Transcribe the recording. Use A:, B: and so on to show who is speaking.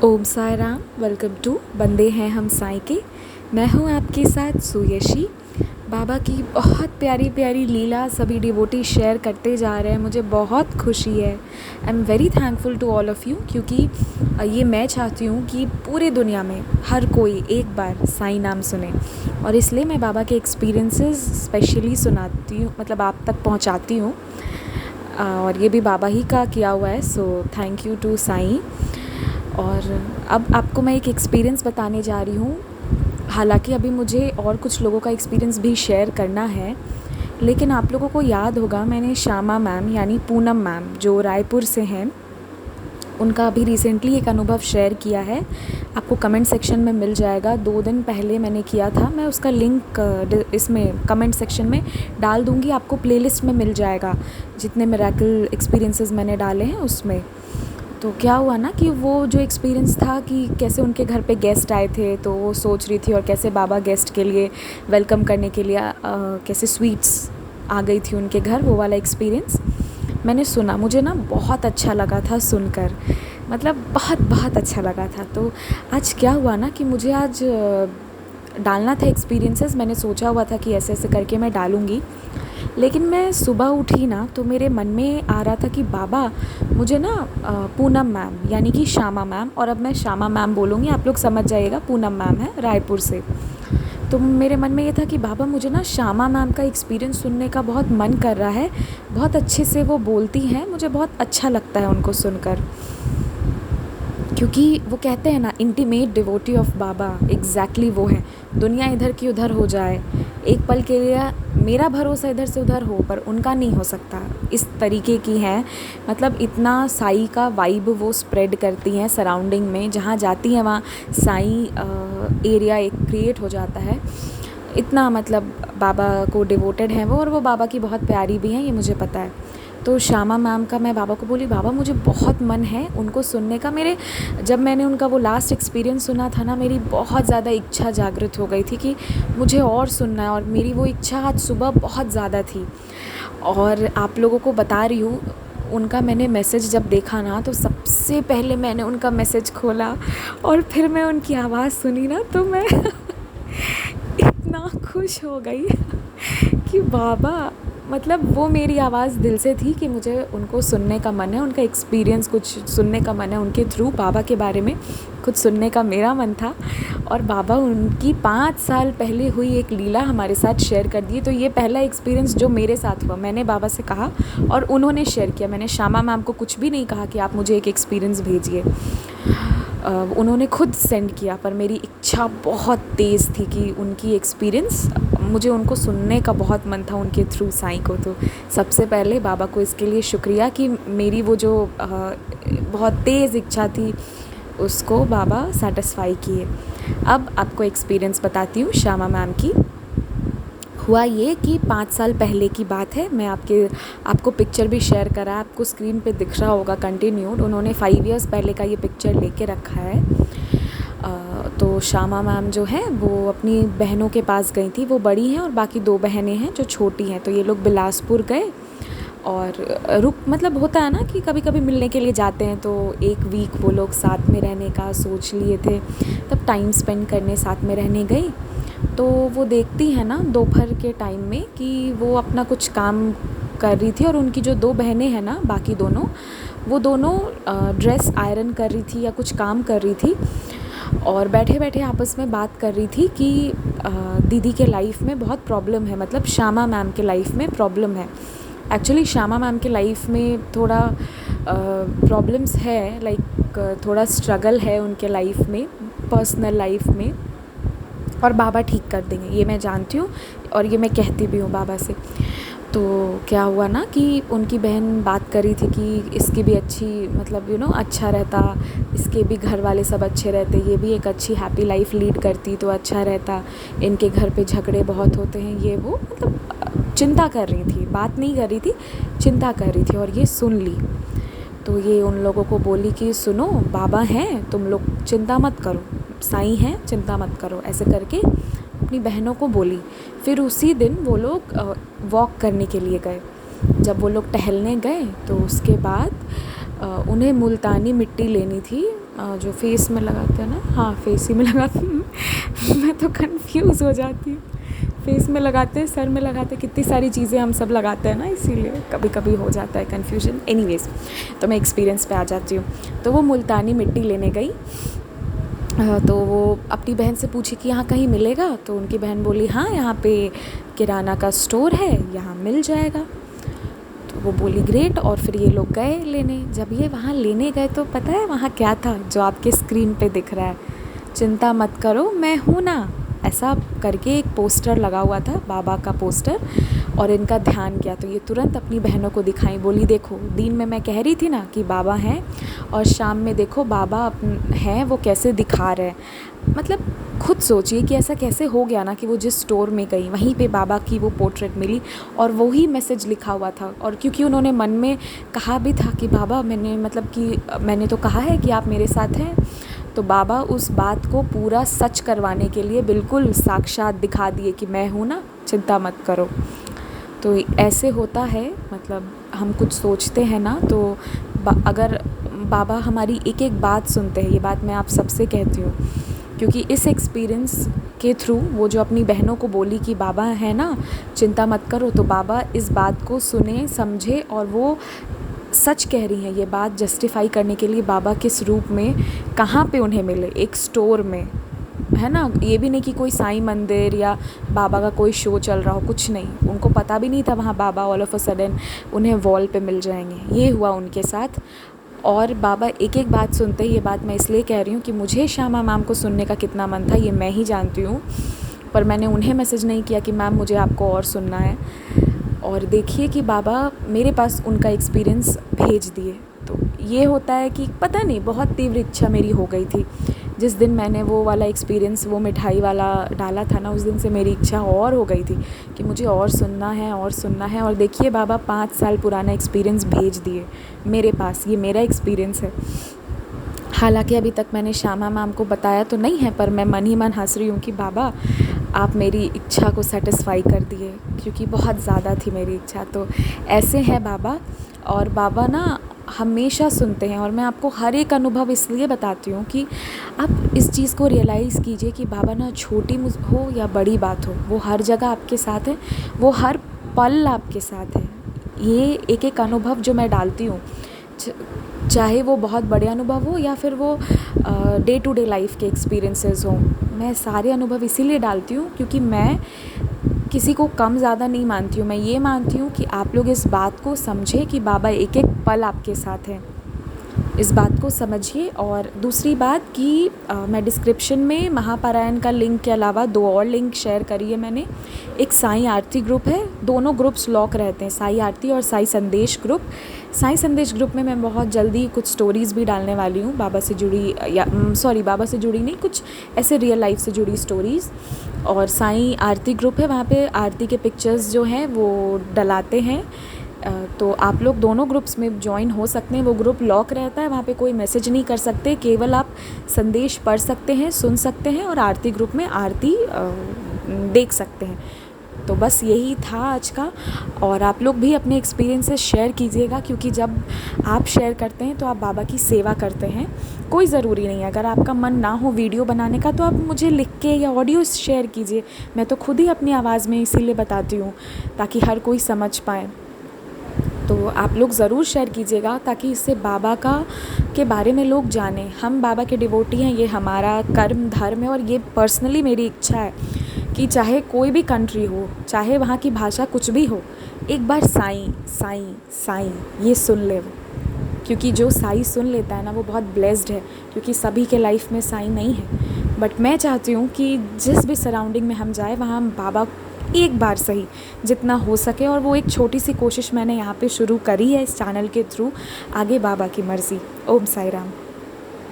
A: Om Sai Ram. Welcome to बंदे हैं हम साई के। मैं हूँ आपके साथ सुयशी। बाबा की बहुत प्यारी प्यारी लीला सभी डिवोटी शेयर करते जा रहे हैं। मुझे बहुत खुशी है। I am very thankful to all of you, क्योंकि ये मैं चाहती हूँ कि पूरे दुनिया में हर कोई एक बार साई नाम सुने, और इसलिए मैं बाबा के एक्सपीरियंसेस स्पेशली सुनाती हूँ, मतलब आप तक पहुँचाती हूँ। और ये भी बाबा ही का किया हुआ है, so thank you to Sai. और अब आपको मैं एक एक्सपीरियंस बताने जा रही हूँ। हालांकि अभी मुझे और कुछ लोगों का एक्सपीरियंस भी शेयर करना है, लेकिन आप लोगों को याद होगा मैंने श्यामा मैम यानी पूनम मैम जो रायपुर से हैं, उनका अभी रिसेंटली एक अनुभव शेयर किया है। आपको कमेंट सेक्शन में मिल जाएगा। 2 दिन पहले मैंने किया था। मैं उसका लिंक इसमें कमेंट सेक्शन में डाल दूँगी। आपको प्लेलिस्ट में मिल जाएगा जितने मिरेकल एक्सपीरियंसेस मैंने डाले हैं उसमें। तो क्या हुआ ना कि वो जो एक्सपीरियंस था कि कैसे उनके घर पे गेस्ट आए थे, तो वो सोच रही थी, और कैसे बाबा गेस्ट के लिए वेलकम करने के लिए कैसे स्वीट्स आ गई थी उनके घर, वो वाला एक्सपीरियंस मैंने सुना। मुझे ना बहुत अच्छा लगा था सुनकर, मतलब बहुत बहुत अच्छा लगा था। तो आज क्या हुआ ना कि मुझे आज डालना था एक्सपीरियंसेस। मैंने सोचा हुआ था कि ऐसे ऐसे करके मैं डालूँगी, लेकिन मैं सुबह उठी ना तो मेरे मन में आ रहा था कि बाबा मुझे ना पूनम मैम यानी कि श्यामा मैम, और अब मैं श्यामा मैम बोलूँगी, आप लोग समझ जाइएगा, पूनम मैम है रायपुर से। तो मेरे मन में ये था कि बाबा मुझे ना श्यामा मैम का एक्सपीरियंस सुनने का बहुत मन कर रहा है। बहुत अच्छे से वो बोलती हैं, मुझे बहुत अच्छा लगता है उनको सुनकर, क्योंकि वो कहते हैं ना intimate devotee of Baba, exactly वो है। दुनिया इधर की उधर हो जाए, एक पल के लिए मेरा भरोसा इधर से उधर हो, पर उनका नहीं हो सकता। इस तरीके की हैं, मतलब इतना साई का वाइब वो स्प्रेड करती हैं सराउंडिंग में। जहाँ जाती हैं वहाँ साई एरिया एक क्रिएट हो जाता है। इतना मतलब बाबा को डिवोटेड हैं वो, और वो बाबा की बहुत प्यारी भी हैं, ये मुझे पता है। तो श्यामा मैम का मैं बाबा को बोली, बाबा मुझे बहुत मन है उनको सुनने का। जब मैंने उनका वो लास्ट एक्सपीरियंस सुना था ना, मेरी बहुत ज़्यादा इच्छा जागृत हो गई थी कि मुझे और सुनना है, और मेरी वो इच्छा आज सुबह बहुत ज़्यादा थी। और आप लोगों को बता रही हूँ, उनका मैंने मैसेज जब देखा ना, तो सबसे पहले मैंने उनका मैसेज खोला और फिर मैं उनकी आवाज़ सुनी ना, तो मैं इतना खुश हो गई कि बाबा, मतलब वो मेरी आवाज़ दिल से थी कि मुझे उनको सुनने का मन है, उनका एक्सपीरियंस कुछ सुनने का मन है, उनके थ्रू बाबा के बारे में कुछ सुनने का मेरा मन था। और बाबा उनकी 5 साल पहले हुई एक लीला हमारे साथ शेयर कर दी। तो ये पहला एक्सपीरियंस जो मेरे साथ हुआ, मैंने बाबा से कहा और उन्होंने शेयर किया। मैंने श्यामा मैम को कुछ भी नहीं कहा कि आप मुझे एक एक्सपीरियंस भेजिए, उन्होंने खुद सेंड किया। पर मेरी इच्छा बहुत तेज़ थी कि उनकी एक्सपीरियंस, मुझे उनको सुनने का बहुत मन था उनके थ्रू साई को। तो सबसे पहले बाबा को इसके लिए शुक्रिया कि मेरी वो जो बहुत तेज़ इच्छा थी उसको बाबा सेटिस्फाई किए। अब आपको एक्सपीरियंस बताती हूँ श्यामा मैम की। हुआ ये कि 5 साल पहले की बात है। मैं आपको पिक्चर भी शेयर करा, आपको स्क्रीन पे दिख रहा होगा कंटिन्यूड। उन्होंने 5 इयर्स पहले का ये पिक्चर लेके रखा है। तो श्यामा मैम जो है वो अपनी बहनों के पास गई थी। वो बड़ी हैं और बाकी 2 बहनें हैं जो छोटी हैं। तो ये लोग बिलासपुर गए और मतलब होता है ना कि कभी कभी मिलने के लिए जाते हैं, तो 1 वीक वो लोग साथ में रहने का सोच लिए थे। तब टाइम स्पेंड करने साथ में रहने गई। तो वो देखती है ना दोपहर के टाइम में कि वो अपना कुछ काम कर रही थी, और उनकी जो 2 बहनें हैं ना, बाकी दोनों, वो दोनों ड्रेस आयरन कर रही थी या कुछ काम कर रही थी, और बैठे बैठे आपस में बात कर रही थी कि दीदी के लाइफ में बहुत प्रॉब्लम है, मतलब श्यामा मैम के लाइफ में प्रॉब्लम है। एक्चुअली श्यामा मैम के लाइफ में थोड़ा प्रॉब्लम्स है, लाइक थोड़ा स्ट्रगल है उनके लाइफ में, पर्सनल लाइफ में, और बाबा ठीक कर देंगे, ये मैं जानती हूँ और ये मैं कहती भी हूँ बाबा से। तो क्या हुआ ना कि उनकी बहन बात कर रही थी कि इसकी भी अच्छी, मतलब अच्छा रहता, इसके भी घर वाले सब अच्छे रहते, ये भी एक अच्छी हैप्पी लाइफ लीड करती तो अच्छा रहता। इनके घर पे झगड़े बहुत होते हैं, ये वो, मतलब चिंता कर रही थी, बात नहीं कर रही थी, चिंता कर रही थी। और ये सुन ली तो ये उन लोगों को बोली कि सुनो, बाबा हैं, तुम लोग चिंता मत करो, साईं हैं, चिंता मत करो, ऐसे करके अपनी बहनों को बोली। फिर उसी दिन वो लोग वॉक करने के लिए गए। जब वो लोग टहलने गए तो उसके बाद उन्हें मुल्तानी मिट्टी लेनी थी, जो फेस में लगाते हैं ना, हाँ फेस ही में लगाते हैं मैं तो कंफ्यूज हो जाती हूँ, फेस में लगाते हैं, सर में लगाते हैं, कितनी सारी चीज़ें हम सब लगाते हैं ना, इसीलिए कभी कभी हो जाता है कन्फ्यूजन। एनीवेज़, तो मैं एक्सपीरियंस पे आ जाती हूँ। तो वो मुल्तानी मिट्टी लेने गई, तो वो अपनी बहन से पूछी कि यहाँ कहीं मिलेगा, तो उनकी बहन बोली हाँ यहाँ पे किराना का स्टोर है, यहाँ मिल जाएगा। तो वो बोली ग्रेट, और फिर ये लोग गए लेने। जब ये वहाँ लेने गए तो पता है वहाँ क्या था, जो आपके स्क्रीन पे दिख रहा है, चिंता मत करो मैं हूँ ना, ऐसा करके एक पोस्टर लगा हुआ था, बाबा का पोस्टर। और इनका ध्यान किया तो ये तुरंत अपनी बहनों को दिखाई, बोली देखो दिन में मैं कह रही थी ना कि बाबा हैं, और शाम में देखो बाबा हैं वो कैसे दिखा रहे हैं। मतलब खुद सोचिए कि ऐसा कैसे हो गया ना कि वो जिस स्टोर में गई वहीं पे बाबा की वो पोर्ट्रेट मिली और वही मैसेज लिखा हुआ था। और क्योंकि उन्होंने मन में कहा भी था कि बाबा मैंने तो कहा है कि आप मेरे साथ हैं, तो बाबा उस बात को पूरा सच करवाने के लिए बिल्कुल साक्षात दिखा दिए कि मैं हूँ ना, चिंता मत करो। तो ऐसे होता है, मतलब हम कुछ सोचते हैं ना, तो अगर बाबा हमारी एक एक बात सुनते हैं, ये बात मैं आप सबसे कहती हूँ, क्योंकि इस एक्सपीरियंस के थ्रू वो जो अपनी बहनों को बोली कि बाबा है ना, चिंता मत करो, तो बाबा इस बात को सुने समझे और वो सच कह रही हैं। ये बात जस्टिफाई करने के लिए बाबा किस रूप में, कहाँ पे उन्हें मिले, एक स्टोर में, है ना। ये भी नहीं कि कोई साईं मंदिर या बाबा का कोई शो चल रहा हो, कुछ नहीं, उनको पता भी नहीं था वहाँ बाबा ऑल ऑफ अ सडन उन्हें वॉल पे मिल जाएंगे। ये हुआ उनके साथ। और बाबा एक एक बात सुनते ही, ये बात मैं इसलिए कह रही हूँ कि मुझे श्यामा मैम को सुनने का कितना मन था ये मैं ही जानती हूँ, पर मैंने उन्हें मैसेज नहीं किया कि मैम मुझे आपको और सुनना है। और देखिए कि बाबा मेरे पास उनका एक्सपीरियंस भेज दिए। तो ये होता है कि पता नहीं, बहुत तीव्र इच्छा मेरी हो गई थी जिस दिन मैंने वो वाला एक्सपीरियंस, वो मिठाई वाला डाला था ना, उस दिन से मेरी इच्छा और हो गई थी कि मुझे और सुनना है और सुनना है। और देखिए बाबा 5 साल पुराना एक्सपीरियंस भेज दिए मेरे पास, ये मेरा एक्सपीरियंस है। हालांकि अभी तक मैंने श्यामा मैम को बताया तो नहीं है, पर मैं मन ही मन हंस रही हूँ कि बाबा आप मेरी इच्छा को सेटिस्फाई कर दिए, क्योंकि बहुत ज़्यादा थी मेरी इच्छा। तो ऐसे हैं बाबा, और बाबा ना हमेशा सुनते हैं। और मैं आपको हर एक अनुभव इसलिए बताती हूँ कि आप इस चीज़ को रियलाइज़ कीजिए कि बाबा ना छोटी हो या बड़ी बात हो, वो हर जगह आपके साथ है, वो हर पल आपके साथ है। ये एक एक अनुभव जो मैं डालती हूँ, चाहे वो बहुत बड़े अनुभव हो या फिर वो डे टू डे लाइफ के एक्सपीरियंसेस हों, मैं सारे अनुभव इसीलिए डालती हूँ क्योंकि मैं किसी को कम ज़्यादा नहीं मानती हूँ। मैं ये मानती हूँ कि आप लोग इस बात को समझें कि बाबा एक एक पल आपके साथ हैं, इस बात को समझिए। और दूसरी बात कि मैं डिस्क्रिप्शन में महापारायण का लिंक के अलावा 2 और लिंक शेयर करी है मैंने। एक साईं आरती ग्रुप है, दोनों ग्रुप्स लॉक रहते हैं, साईं आरती और साईं संदेश ग्रुप। साईं संदेश ग्रुप में मैं बहुत जल्दी कुछ स्टोरीज़ भी डालने वाली हूँ बाबा से जुड़ी, या बाबा से जुड़ी नहीं, कुछ ऐसे रियल लाइफ से जुड़ी स्टोरीज़। और साईं आरती ग्रुप है, वहाँ पे आरती के पिक्चर्स जो हैं वो डलाते हैं। तो आप लोग दोनों ग्रुप्स में ज्वाइन हो सकते हैं। वो ग्रुप लॉक रहता है, वहाँ पे कोई मैसेज नहीं कर सकते, केवल आप संदेश पढ़ सकते हैं, सुन सकते हैं, और आरती ग्रुप में आरती देख सकते हैं। तो बस यही था आज का। और आप लोग भी अपने एक्सपीरियंसेस शेयर कीजिएगा, क्योंकि जब आप शेयर करते हैं तो आप बाबा की सेवा करते हैं। कोई ज़रूरी नहीं है, अगर आपका मन ना हो वीडियो बनाने का तो आप मुझे लिख के या ऑडियो शेयर कीजिए। मैं तो खुद ही अपनी आवाज़ में इसीलिए बताती हूँ ताकि हर कोई समझ पाए। तो आप लोग ज़रूर शेयर कीजिएगा ताकि इससे बाबा के बारे में लोग जानें। हम बाबा के डिवोटी हैं, ये हमारा कर्म धर्म है। और ये पर्सनली मेरी इच्छा है कि चाहे कोई भी कंट्री हो, चाहे वहाँ की भाषा कुछ भी हो, एक बार साईं साईं साईं ये सुन ले वो। क्योंकि जो साईं सुन लेता है ना, वो बहुत ब्लेस्ड है, क्योंकि सभी के लाइफ में साईं नहीं है। बट मैं चाहती हूँ कि जिस भी सराउंडिंग में हम जाए, वहाँ हम बाबा एक बार सही जितना हो सके, और वो एक छोटी सी कोशिश मैंने यहाँ पे शुरू करी है इस चैनल के थ्रू। आगे बाबा की मर्ज़ी। ओम साई राम।